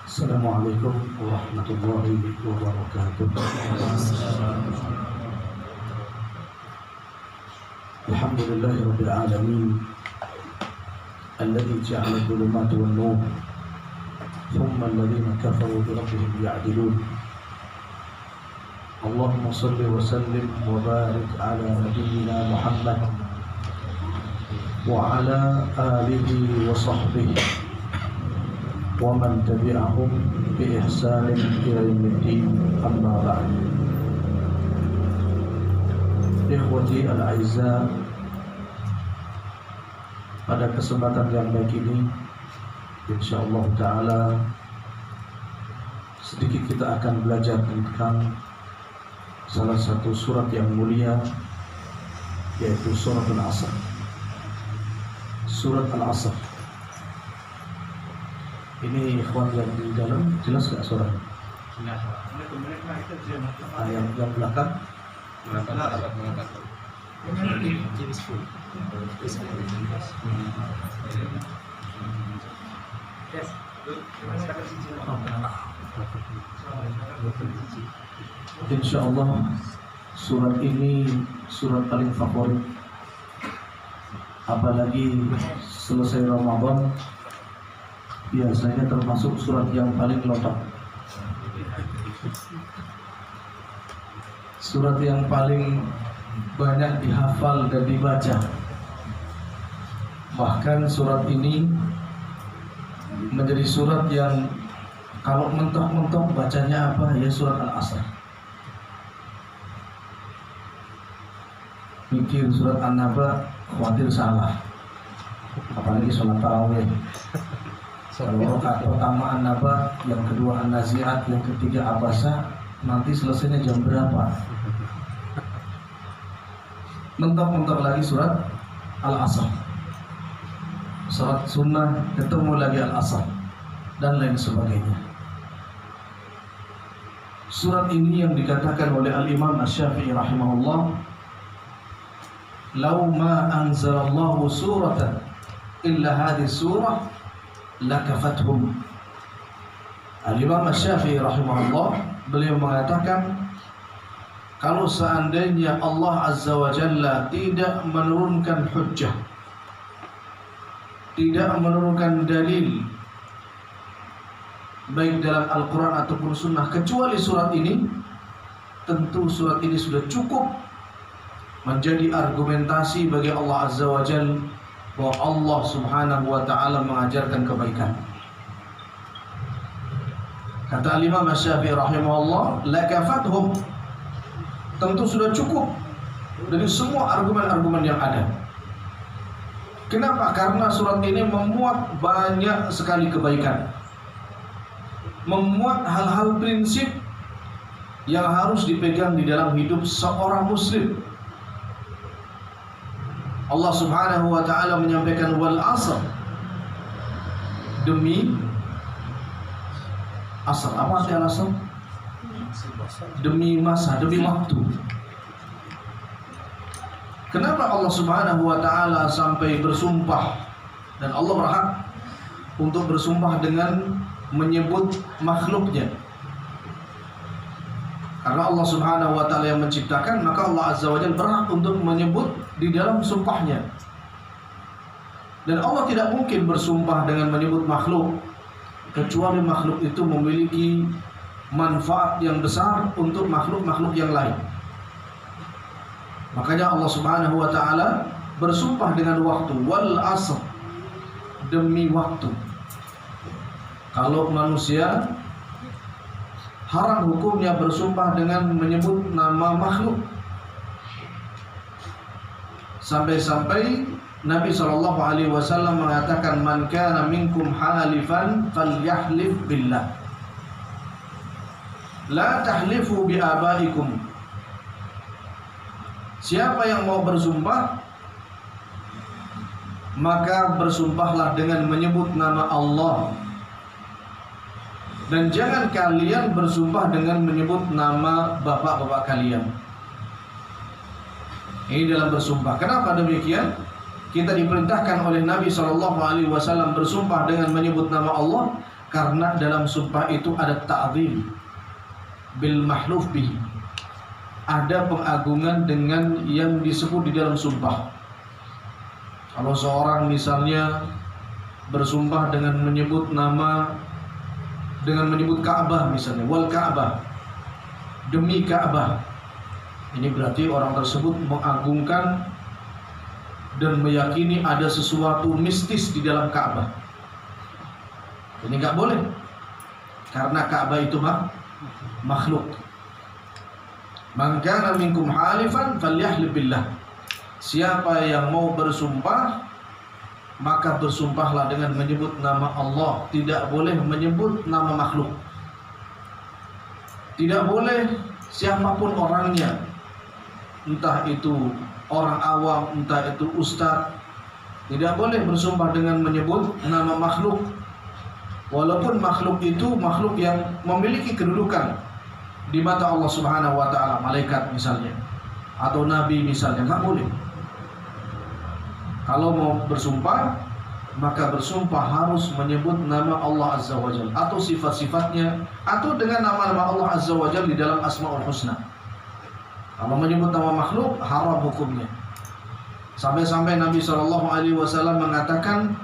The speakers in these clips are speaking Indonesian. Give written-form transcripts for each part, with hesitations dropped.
Assalamualaikum warahmatullahi wabarakatuh. Alhamdulillahi rabbil alamin alladzi ja'ala adh-dhulumati wan-nur thumma alladhina kafaru bi rabbihim ya'dilun. Allahumma salli wa sallim wa barik ala nabiyyina Muhammad wa ala alihi wa sahbihi wa man tabi'ahum bi ihsanin ila yaumiddin, amma ba'd. Ikhwati al-aizza, pada kesempatan yang baik ini insyaallah taala sedikit kita akan belajar tentang salah satu surat yang mulia, yaitu surat Al-Asr. Surat Al-Asr ini ikhwan yang di dalam jelas gak suara? Jelas. Yang belakang? Insya Allah surat ini surat paling favorit, apalagi selesai Ramadan biasanya termasuk surat yang paling lengkap, surat yang paling banyak dihafal dan dibaca. Bahkan surat ini menjadi surat yang kalau mentok-mentok bacanya apa? Ya surat Al-Asr. Mikir surat An-Naba khawatir salah, apalagi sholat tarawih. Kalau rakaat pertama An-Naba, yang kedua An-Nazi'at, yang ketiga Abasa, nanti selesainya jam berapa? Mentok-mentok lagi surat Al-Asr. Salat sunnah ketemu lagi Al-Asr dan lain sebagainya. Surat ini yang dikatakan oleh Al-Imam Asy-Syafi'i rahimahullah, "Lau ma anzalallahu suratan illa hadhihi surah lakafathum." Al-Imam Asy-Syafi'i rahimahullah, beliau mengatakan, kalau seandainya Allah Azza wa Jalla tidak menurunkan hujjah, tidak menurunkan dalil baik dalam Al-Quran ataupun Sunnah kecuali surat ini, tentu surat ini sudah cukup menjadi argumentasi bagi Allah Azza wa Jalla bahwa Allah Subhanahu wa ta'ala mengajarkan kebaikan. Kata Al-Imam Asy-Syafi'i rahimahullah, lakafathum, tentu sudah cukup dari semua argumen-argumen yang ada. Kenapa? Karena surat ini memuat banyak sekali kebaikan, memuat hal-hal prinsip yang harus dipegang di dalam hidup seorang muslim. Allah Subhanahu wa ta'ala menyampaikan wal asr, demi asr. Apa arti al-asr? Demi masa, demi waktu. Kenapa Allah Subhanahu wa ta'ala sampai bersumpah, dan Allah berhak untuk bersumpah dengan menyebut makhluknya? Karena Allah Subhanahu wa ta'ala yang menciptakan, maka Allah Azza wa Jalla berhak untuk menyebut di dalam sumpahnya. Dan Allah tidak mungkin bersumpah dengan menyebut makhluk kecuali makhluk itu memiliki manfaat yang besar untuk makhluk-makhluk yang lain. Makanya Allah Subhanahu wa ta'ala bersumpah dengan waktu, wal asr, demi waktu. Kalau manusia haram hukumnya bersumpah dengan menyebut nama makhluk. Sampai-sampai Nabi SAW mengatakan, man kana minkum halifan falyahlif billah, la tahlifu bi abaikum. Siapa yang mau bersumpah, maka bersumpahlah dengan menyebut nama Allah, dan jangan kalian bersumpah dengan menyebut nama bapak-bapak kalian. Ini dalam bersumpah. Kenapa demikian? Kita diperintahkan oleh Nabi SAW bersumpah dengan menyebut nama Allah, karena dalam sumpah itu ada ta'zim bil mahluf bihi. Ada pengagungan dengan yang disebut di dalam sumpah. Kalau seorang misalnya bersumpah dengan menyebut nama, dengan menyebut Ka'bah misalnya, wal Ka'bah, demi Ka'bah, ini berarti orang tersebut mengagungkan dan meyakini ada sesuatu mistis di dalam Ka'bah. Ini nggak boleh, karena Ka'bah itu makhluk. Man kana minkum halifan falyahlib billah. Siapa yang mau bersumpah, maka bersumpahlah dengan menyebut nama Allah. Tidak boleh menyebut nama makhluk. Tidak boleh siapapun orangnya, entah itu orang awam, entah itu ustaz, tidak boleh bersumpah dengan menyebut nama makhluk. Walaupun makhluk itu makhluk yang memiliki kedudukan di mata Allah Subhanahu wa taala, malaikat misalnya, atau nabi misalnya, nggak boleh. Kalau mau bersumpah, maka bersumpah harus menyebut nama Allah Azza wa Jalla atau sifat-sifatnya, atau dengan nama-nama Allah Azza wa Jalla di dalam Asmaul Husna. Kalau menyebut nama makhluk, haram hukumnya. Sampai-sampai Nabi SAW mengatakan,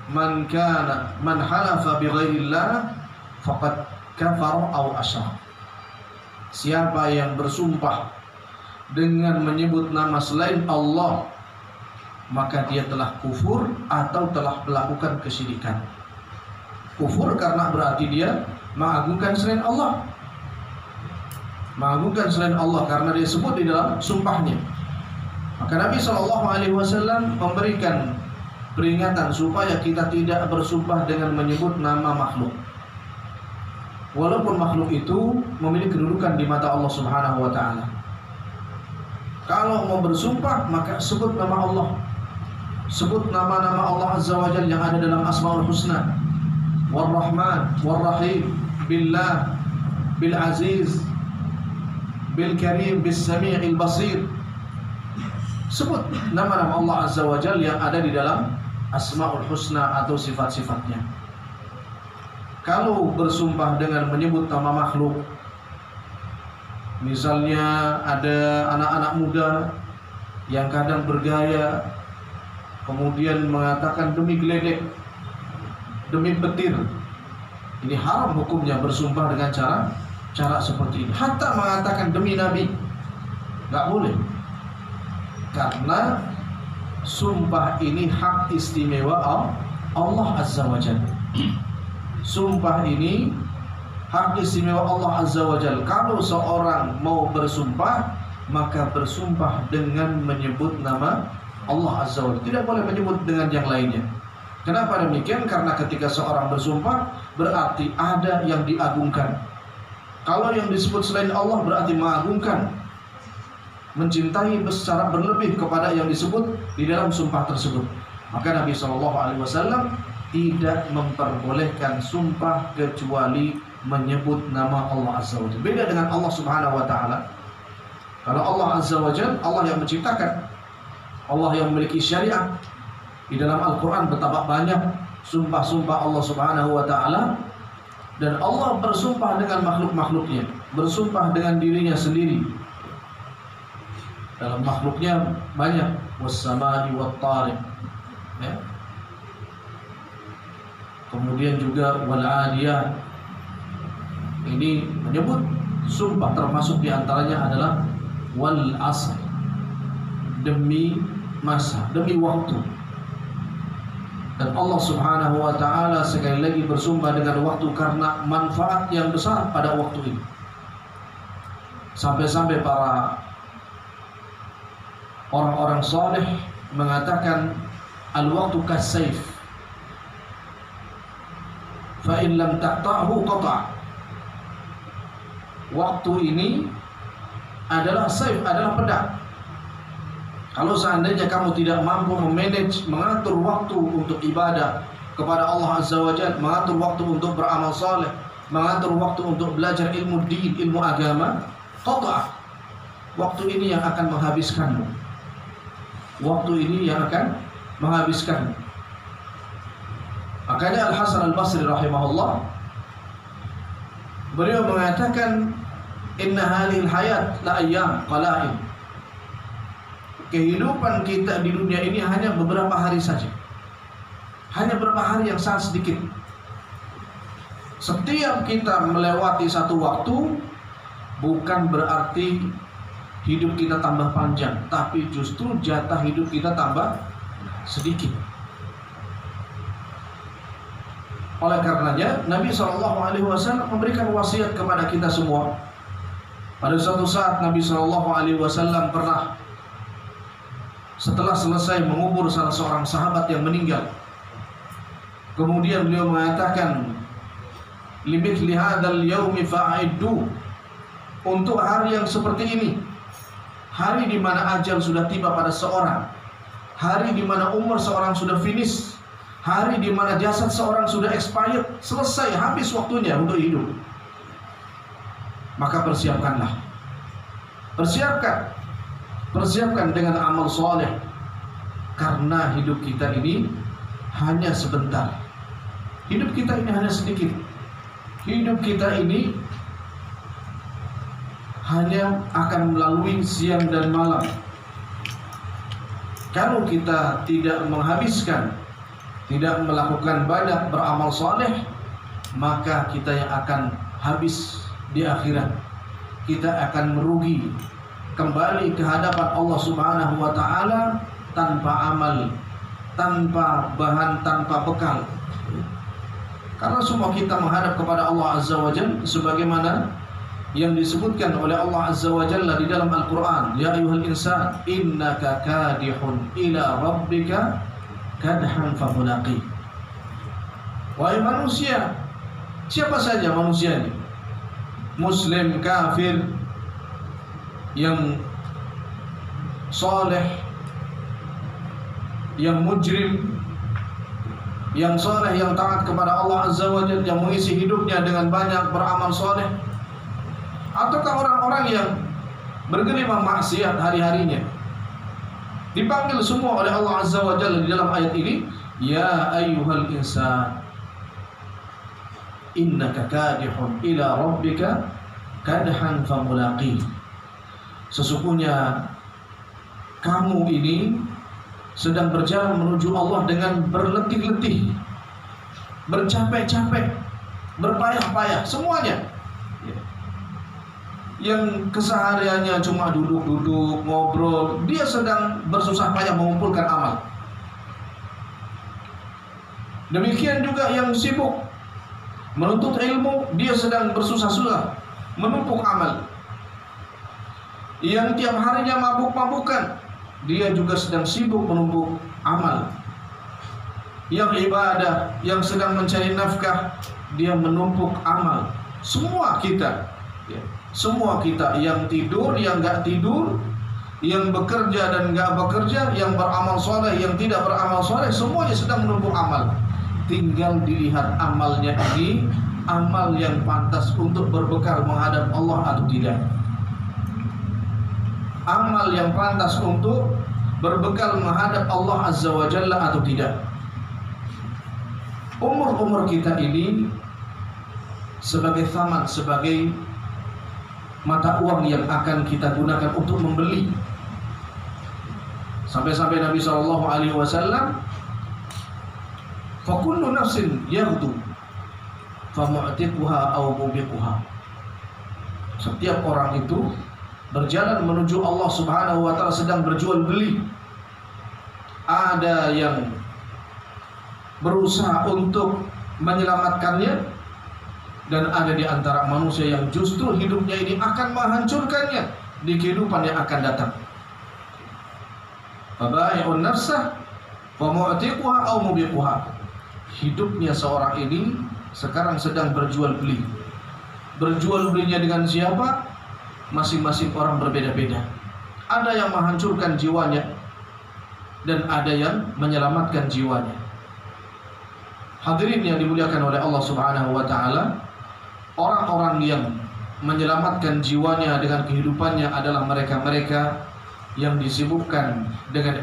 man halafa bi ghairillah faqad kafara aw asyrak. Siapa yang bersumpah dengan menyebut nama selain Allah, maka dia telah kufur atau telah melakukan kesyirikan. Kufur karena berarti dia mengagungkan selain Allah. Mengagungkan selain Allah karena dia sebut di dalam sumpahnya. Maka Nabi SAW memberikan peringatan supaya kita tidak bersumpah dengan menyebut nama makhluk. Walaupun makhluk itu memiliki kedudukan di mata Allah Subhanahu wa taala. Kalau mau bersumpah, maka sebut nama Allah. Sebut nama-nama Allah Azza wa Jalla yang ada dalam Asmaul Husna. War-Rahman, War-Rahim, Billah, Bil-Aziz, Bil-Karim, Bis-Sami', Al-Basir. Sebut nama-nama Allah Azza wa Jalla yang ada di dalam Asmaul Husna atau sifat-sifatnya. Kalau bersumpah dengan menyebut nama makhluk, misalnya ada anak-anak muda yang kadang bergaya, kemudian mengatakan demi geledek, demi petir, ini haram hukumnya bersumpah dengan cara seperti ini. Hatta mengatakan demi Nabi, nggak boleh, karena sumpah ini hak istimewa Allah Azza wa Jalla. Sumpah ini hak istimewa Allah Azza wa Jalla. Kalau seorang mau bersumpah, maka bersumpah dengan menyebut nama Allah Azza wa Jalla. Tidak boleh menyebut dengan yang lainnya. Kenapa demikian? Karena ketika seorang bersumpah, berarti ada yang diagungkan. Kalau yang disebut selain Allah berarti mengagungkan, mencintai secara berlebih kepada yang disebut di dalam sumpah tersebut. Maka Nabi SAW tidak memperbolehkan sumpah kecuali menyebut nama Allah Azza wa Jalla. Beda dengan Allah Subhanahu wa taala. Kalau Allah Azza wa Jalla, Allah yang menciptakan, Allah yang memiliki syariat. Di dalam Al-Quran betapa banyak sumpah-sumpah Allah Subhanahu wa taala, dan Allah bersumpah dengan makhluk-makhluknya, bersumpah dengan dirinya sendiri. Dalam makhluknya banyak, was-samai wat-tariq, ya. Kemudian juga wal-adiyat. Ini menyebut sumpah, termasuk diantaranya adalah wal asr, demi masa, demi waktu. Dan Allah Subhanahu wa taala sekali lagi bersumpah dengan waktu karena manfaat yang besar pada waktu ini. Sampai-sampai para orang-orang saleh mengatakan al-waqtu kas-sayf, fa in lam taqta'hu qata'. Waktu ini adalah sayf, adalah pedang. Kalau seandainya kamu tidak mampu memanage, mengatur waktu untuk ibadah kepada Allah Azza wa Jalla, mengatur waktu untuk beramal saleh, mengatur waktu untuk belajar ilmu din, ilmu agama, qata'. Waktu ini yang akan menghabiskanmu. waktu ini yang akan menghabiskan. Makanya Al-Hasan Al-Basri rahimahullah, beliau mengatakan, inna hadhil hayat la ayyam qala'in. Kehidupan kita di dunia ini hanya beberapa hari saja. Hanya beberapa hari yang sangat sedikit. Setiap kita melewati satu waktu, bukan berarti hidup kita tambah panjang, tapi justru jatah hidup kita tambah sedikit. Oleh karenanya Nabi SAW memberikan wasiat kepada kita semua. Pada suatu saat Nabi SAW pernah, setelah selesai mengubur salah seorang sahabat yang meninggal, kemudian beliau mengatakan, limithli hadzal yaumi fa'iddu, untuk hari yang seperti ini, hari di mana ajal sudah tiba pada seorang, hari di mana umur seorang sudah finish, hari di mana jasad seorang sudah expired, selesai, habis waktunya untuk hidup. Maka persiapkanlah. Persiapkan dengan amal soleh, karena hidup kita ini hanya sebentar. Hidup kita ini hanya sedikit. Hidup kita ini hanya akan melalui siang dan malam. Kalau kita tidak menghabiskan, tidak melakukan banyak beramal soleh, maka kita yang akan habis di akhirat. Kita akan merugi, kembali ke hadapan Allah Subhanahu wa Ta'ala tanpa amal, tanpa bahan, tanpa bekal. Karena semua kita menghadap kepada Allah Azza wa Jalla, sebagaimana yang disebutkan oleh Allah Azza wa Jalla di dalam Al-Quran, ya ayuhal insan innaka kadihun ila rabbika kadhan famulaqi. Wahai manusia, siapa saja manusia ini, muslim, kafir, yang soleh, yang mujrim, yang soleh, yang taat kepada Allah Azza wa Jalla, yang mengisi hidupnya dengan banyak beramal soleh, ataukah orang-orang yang bergelimang maksiat hari-harinya, dipanggil semua oleh Allah Azza wa Jalla di dalam ayat ini, ya ayyuhal insan innaka kadihun ila rabbika kadhan famulaqi. Sesungguhnya kamu ini sedang berjalan menuju Allah dengan berletih-letih, bercapek-capek, berpayah-payah, semuanya. Yang kesehariannya cuma duduk-duduk, ngobrol, dia sedang bersusah payah mengumpulkan amal. Demikian juga yang sibuk menuntut ilmu, dia sedang bersusah-susah menumpuk amal. Yang tiap harinya mabuk-mabukan, dia juga sedang sibuk menumpuk amal. Yang ibadah, yang sedang mencari nafkah, dia menumpuk amal. Semua kita, semua kita, yang tidur, yang gak tidur, yang bekerja dan gak bekerja, yang beramal soleh, yang tidak beramal soleh, semuanya sedang menumpuk amal. Tinggal dilihat amalnya ini, amal yang pantas untuk berbekal menghadap Allah atau tidak. Amal yang pantas untuk berbekal menghadap Allah Azza wa Jalla atau tidak. Umur-umur kita ini sebagai thaman, sebagai mata uang yang akan kita gunakan untuk membeli. Sampai-sampai Nabi SAW, fa kullu nafsin yaghdu fa mu'tiquha aw mubiquha. Setiap orang itu berjalan menuju Allah Subhanahu wa Ta'ala sedang berjual beli. Ada yang berusaha untuk menyelamatkannya, dan ada di antara manusia yang justru hidupnya ini akan menghancurkannya di kehidupan yang akan datang. Fabai'un nafsah wa mu'tiquha aw mubiquha. Hidupnya seorang ini sekarang sedang berjual beli. Berjual belinya dengan siapa? Masing-masing orang berbeda-beda. Ada yang menghancurkan jiwanya, dan ada yang menyelamatkan jiwanya. Hadirin yang dimuliakan oleh Allah Subhanahu wa Ta'ala, orang-orang yang menyelamatkan jiwanya dengan kehidupannya adalah mereka-mereka yang disibukkan dengan